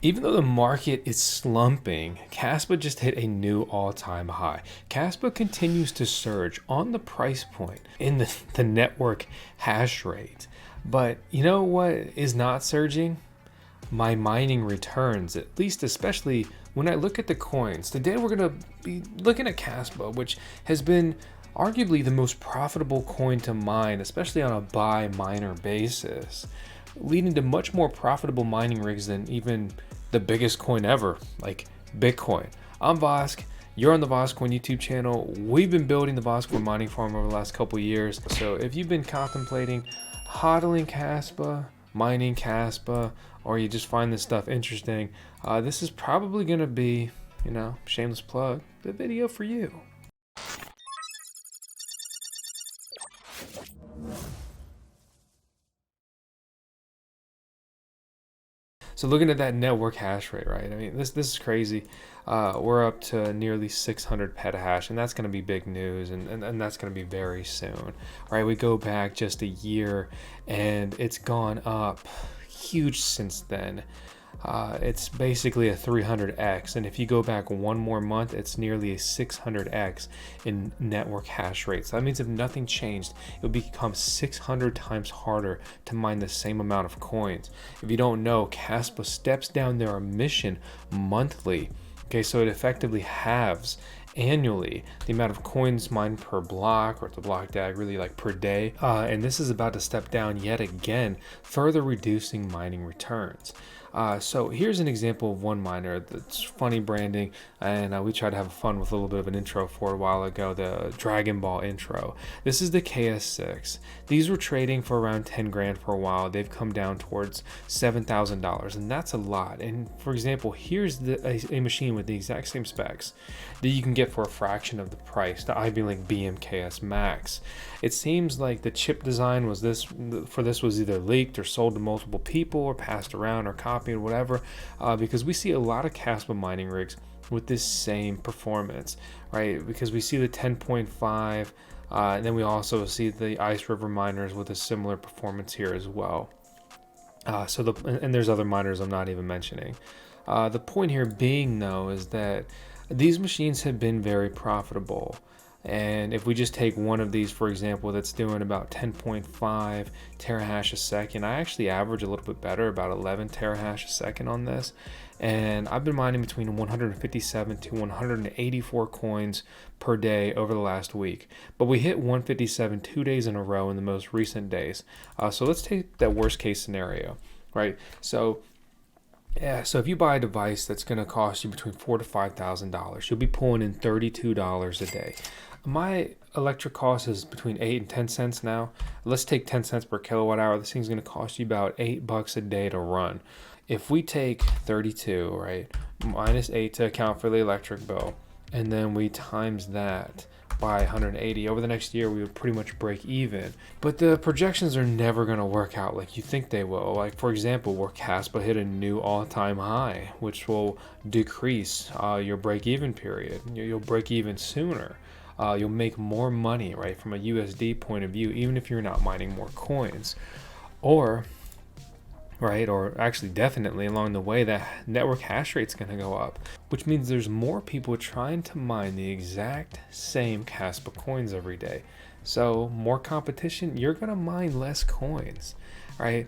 Even though the market is slumping, Kaspa just hit a new all-time high. Kaspa continues to surge on the price point in the network hash rate. But you know what is not surging? My mining returns, at least especially when I look at the coins. Today we're going to be looking at Kaspa, which has been arguably the most profitable coin to mine, especially on a buy miner basis, leading to much more profitable mining rigs than even the biggest coin ever, like Bitcoin. I'm Vosk. You're on the VoskCoin YouTube channel. We've been building the VoskCoin mining farm over the last couple of years. So if you've been contemplating hodling Kaspa, mining Kaspa, or you just find this stuff interesting, this is probably going to be, shameless plug, the video for you. So looking at that network hash rate, right? I mean, this is crazy. We're up to nearly 600 petahash, and that's going to be big news, and that's going to be very soon, right? We go back just a year, and it's gone up huge since then. It's basically a 300x, and if you go back one more month, it's nearly a 600x in network hash rate. So that means if nothing changed, it would become 600 times harder to mine the same amount of coins. If you don't know, Kaspa steps down their emission monthly. Okay, so it effectively halves annually the amount of coins mined per block, or the block DAG, really like per day. And this is about to step down yet again, further reducing mining returns. So here's an example of one miner that's funny branding, and we tried to have fun with a little bit of an intro for a while ago, the Dragon Ball intro. This is the KS6. These were trading for around 10 grand for a while. They've come down towards $7,000, and that's a lot. And for example, here's a machine with the exact same specs that you can get for a fraction of the price, the Ivy Link BMKS Max. It seems like the chip design was was either leaked or sold to multiple people or passed around or copied or whatever, because we see a lot of Kaspa mining rigs with this same performance, right? Because we see the 10.5, and then we also see the Ice River miners with a similar performance here as well. And there's other miners I'm not even mentioning. The point here being, though, is that these machines have been very profitable. And if we just take one of these, for example, that's doing about 10.5 terahash a second, I actually average a little bit better, about 11 terahash a second on this. And I've been mining between 157 to 184 coins per day over the last week. But we hit 157 2 days in a row in the most recent days. So let's take that worst case scenario, right? So if you buy a device that's going to cost you between $4,000 to $5,000, you'll be pulling in $32 a day. My electric cost is between 8 and 10 cents now. Let's take 10 cents per kilowatt hour. This thing's going to cost you about $8 a day to run. If we take 32, right, minus 8 to account for the electric bill, and then we times that by 180 over the next year, we would pretty much break even. But the projections are never going to work out like you think they will. Like, for example, where Kaspa hit a new all-time high, which will decrease your break-even period. You'll break even sooner. You'll make more money, right, from a USD point of view, even if you're not mining more coins. Or actually definitely along the way, that network hash rate's going to go up, which means there's more people trying to mine the exact same Kaspa coins every day. So more competition, you're going to mine less coins, right?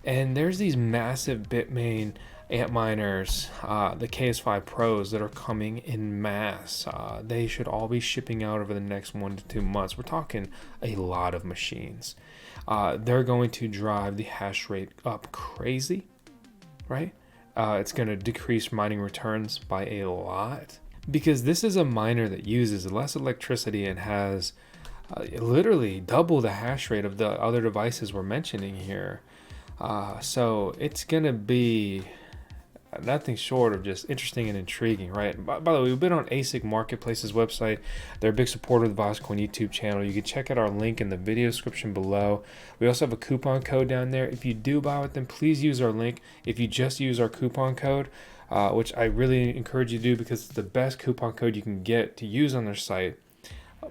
And there's these massive Bitmain ant miners, the KS5 Pros, that are coming in mass. They should all be shipping out over the next 1 to 2 months. We're talking a lot of machines. They're going to drive the hash rate up crazy, right? It's going to decrease mining returns by a lot, because this is a miner that uses less electricity and has literally double the hash rate of the other devices we're mentioning here. So it's going to be nothing short of just interesting and intriguing, right? By the way, we've been on ASIC Marketplace's website. They're a big supporter of the VoskCoin YouTube channel. You can check out our link in the video description below. We also have a coupon code down there. If you do buy with them, please use our link. If you just use our coupon code, which I really encourage you to do because it's the best coupon code you can get to use on their site,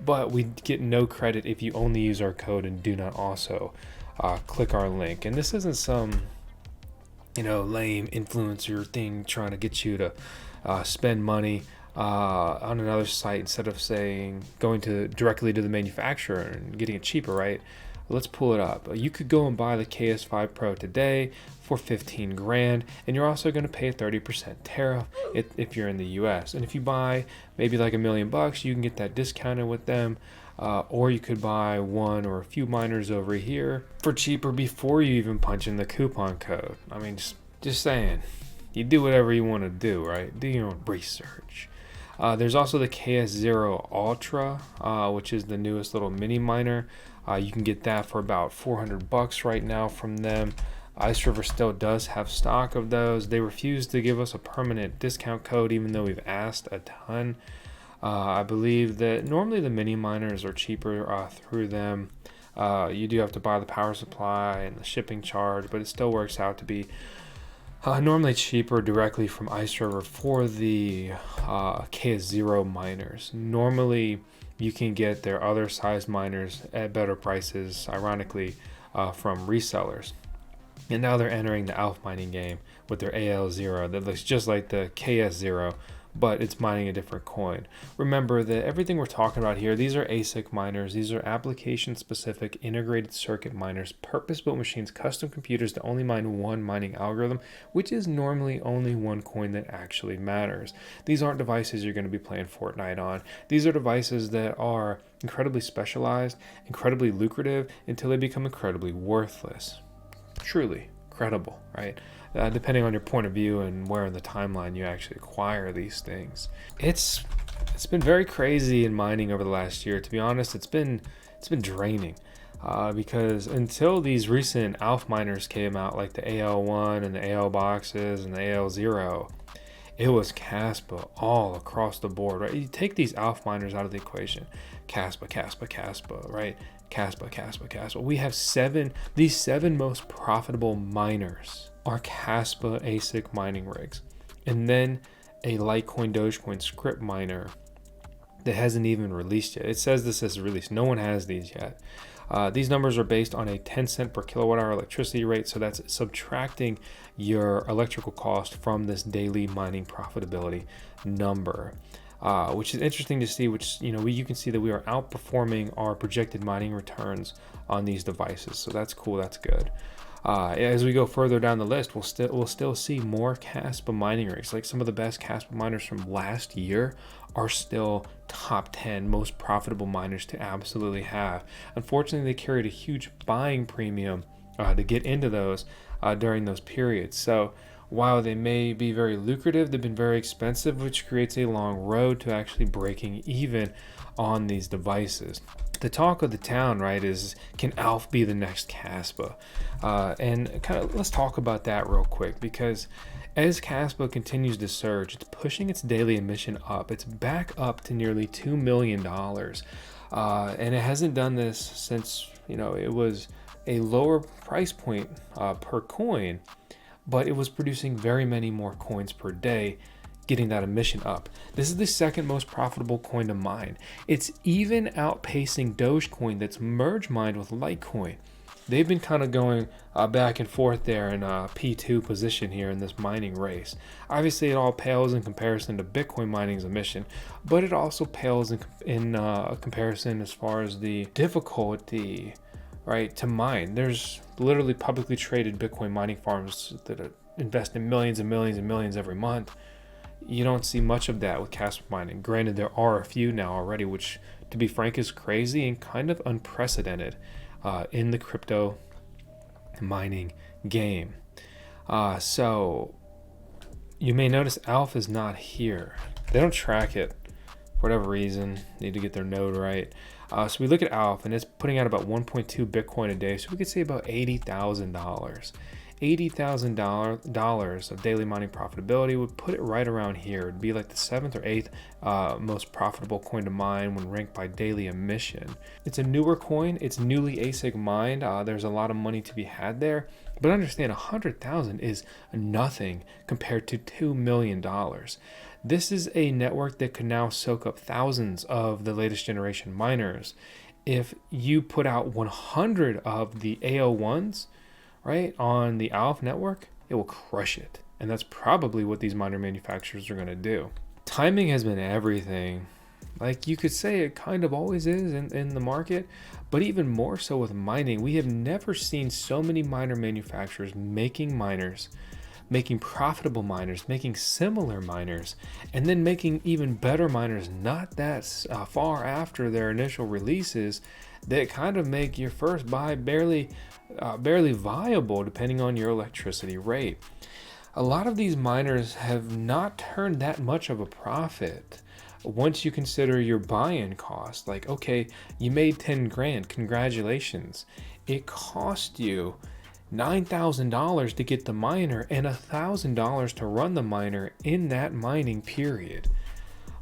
but we get no credit if you only use our code and do not also click our link. And this isn't some lame influencer thing trying to get you to spend money on another site instead of going directly to the manufacturer and getting it cheaper, right? Let's pull it up. You could go and buy the KS5 Pro today for 15 grand, and you're also going to pay a 30% tariff if you're in the US. And if you buy maybe like $1 million, you can get that discounted with them. Or you could buy one or a few miners over here for cheaper before you even punch in the coupon code. I mean, just saying, you do whatever you want to do, right? Do your own research. There's also the KS0 Ultra, which is the newest little mini miner. You can get that for about $400 right now from them. Ice River still does have stock of those. They refuse to give us a permanent discount code, even though we've asked a ton. I believe that normally the mini miners are cheaper through them. You do have to buy the power supply and the shipping charge, but it still works out to be normally cheaper directly from Ice River for the KS0 miners. Normally, you can get their other size miners at better prices, ironically, from resellers. And now they're entering the Alpha mining game with their AL0 that looks just like the KS0, but it's mining a different coin. Remember that everything we're talking about here, these are ASIC miners. These are application-specific integrated circuit miners, purpose-built machines, custom computers that only mine one mining algorithm, which is normally only one coin that actually matters. These aren't devices you're going to be playing Fortnite on. These are devices that are incredibly specialized, incredibly lucrative, until they become incredibly worthless. Truly credible, right? Depending on your point of view and where in the timeline you actually acquire these things. It's been very crazy in mining over the last year. To be honest, it's been draining because until these recent Alpha miners came out, like the AL1 and the AL boxes and the AL0, it was Kaspa all across the board, right? You take these Alpha miners out of the equation, Kaspa, right? Kaspa. We have these seven most profitable miners are Kaspa ASIC mining rigs. And then a Litecoin Dogecoin script miner that hasn't even released yet. It says this is released. No one has these yet. These numbers are based on a 10 cent per kilowatt hour electricity rate. So that's subtracting your electrical cost from this daily mining profitability number. Which is interesting to see, you can see that we are outperforming our projected mining returns on these devices. So that's cool, that's good. As we go further down the list, we'll still see more Kaspa mining rigs. Like some of the best Kaspa miners from last year are still top 10 most profitable miners to absolutely have. Unfortunately, they carried a huge buying premium to get into those during those periods. So while they may be very lucrative, they've been very expensive, which creates a long road to actually breaking even on these devices. The talk of the town, right, is can Alpha be the next Kaspa? And kind of let's talk about that real quick, because as Kaspa continues to surge, it's pushing its daily emission up. It's back up to nearly $2 million. And it hasn't done this since, it was a lower price point per coin, but it was producing very many more coins per day, getting that emission up. This is the second most profitable coin to mine. It's even outpacing Dogecoin that's merge mined with Litecoin. They've been kind of going back and forth there in a P2 position here in this mining race. Obviously, it all pales in comparison to Bitcoin mining's emission, but it also pales in comparison as far as the difficulty, right, to mine. There's literally publicly traded Bitcoin mining farms that invest in millions and millions and millions every month. You don't see much of that with Kaspa mining. Granted, there are a few now already, which, to be frank, is crazy and kind of unprecedented in the crypto mining game. So you may notice Alpha is not here. They don't track it for whatever reason. Need to get their node right. So we look at Alpha, and it's putting out about 1.2 Bitcoin a day. So we could say about $80,000. $80,000 of daily mining profitability would put it right around here. It'd be like the 7th or 8th most profitable coin to mine when ranked by daily emission. It's a newer coin. It's newly ASIC mined. There's a lot of money to be had there. But understand, 100,000 is nothing compared to $2 million. This is a network that could now soak up thousands of the latest generation miners. If you put out 100 of the AO1s, right, on the Alpha network, it will crush it. And that's probably what these miner manufacturers are going to do. Timing has been everything. Like you could say it kind of always is in the market, but even more so with mining. We have never seen so many miner manufacturers making miners, making profitable miners, making similar miners, and then making even better miners not that far after their initial releases that kind of make your first buy barely viable depending on your electricity rate. A lot of these miners have not turned that much of a profit once you consider your buy-in cost. Like, okay, you made 10 grand, congratulations. It cost you $9,000 to get the miner and $1,000 to run the miner in that mining period.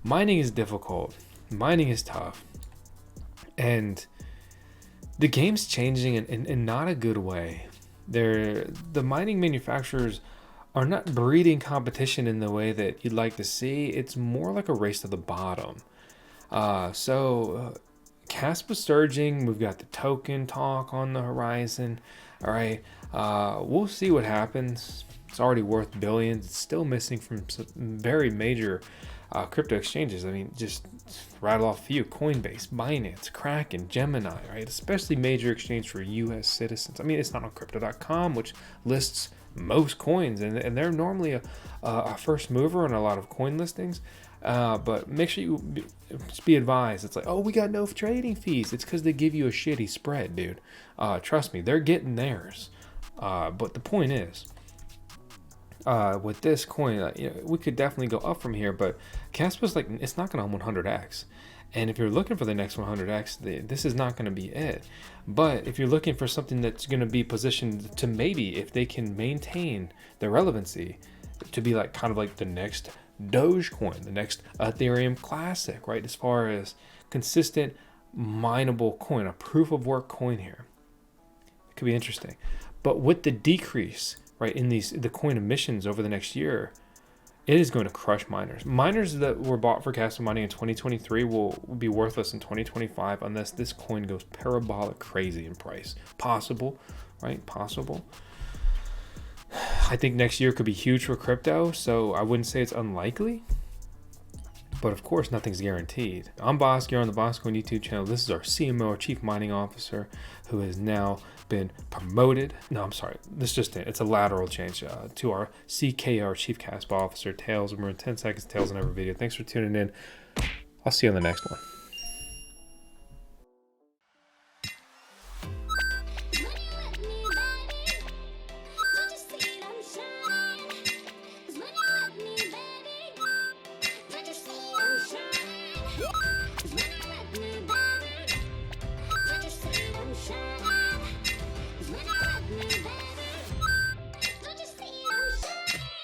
Mining is difficult. Mining is tough. And the game's changing in not a good way. The mining manufacturers are not breeding competition in the way that you'd like to see. It's more like a race to the bottom. Kaspa surging. We've got the token talk on the horizon. All right. We'll see what happens. It's already worth billions. It's still missing from some very major crypto exchanges. I mean, just rattle off a few: Coinbase, Binance, Kraken, Gemini, right? Especially major exchange for U.S. citizens. I mean, it's not on Crypto.com, which lists most coins, and they're normally a first mover on a lot of coin listings. But make sure you just be advised. It's like, oh, we got no trading fees. It's because they give you a shitty spread, dude. Trust me, they're getting theirs. But the point is, with this coin, we could definitely go up from here, but Kaspa's like, it's not going to 100x. And if you're looking for the next 100x, this is not going to be it. But if you're looking for something that's going to be positioned to maybe, if they can maintain their relevancy, to be like kind of like the next Dogecoin, the next Ethereum Classic, right? As far as consistent mineable coin, a proof of work coin here, it could be interesting. But with the decrease, right, in the coin emissions over the next year, it is going to crush miners. Miners that were bought for Kaspa mining in 2023 will be worthless in 2025 unless this coin goes parabolic crazy in price. Possible, right? Possible. I think next year could be huge for crypto, so I wouldn't say it's unlikely. But of course, nothing's guaranteed. I'm Vosk, you're on the VoskCoin YouTube channel. This is our CMO, our Chief Mining Officer, who has now been promoted. No, I'm sorry. It's a lateral change to our CKR, Chief Kaspa Officer, Tails. We're in 10 seconds, Tails in every video. Thanks for tuning in. I'll see you on the next one.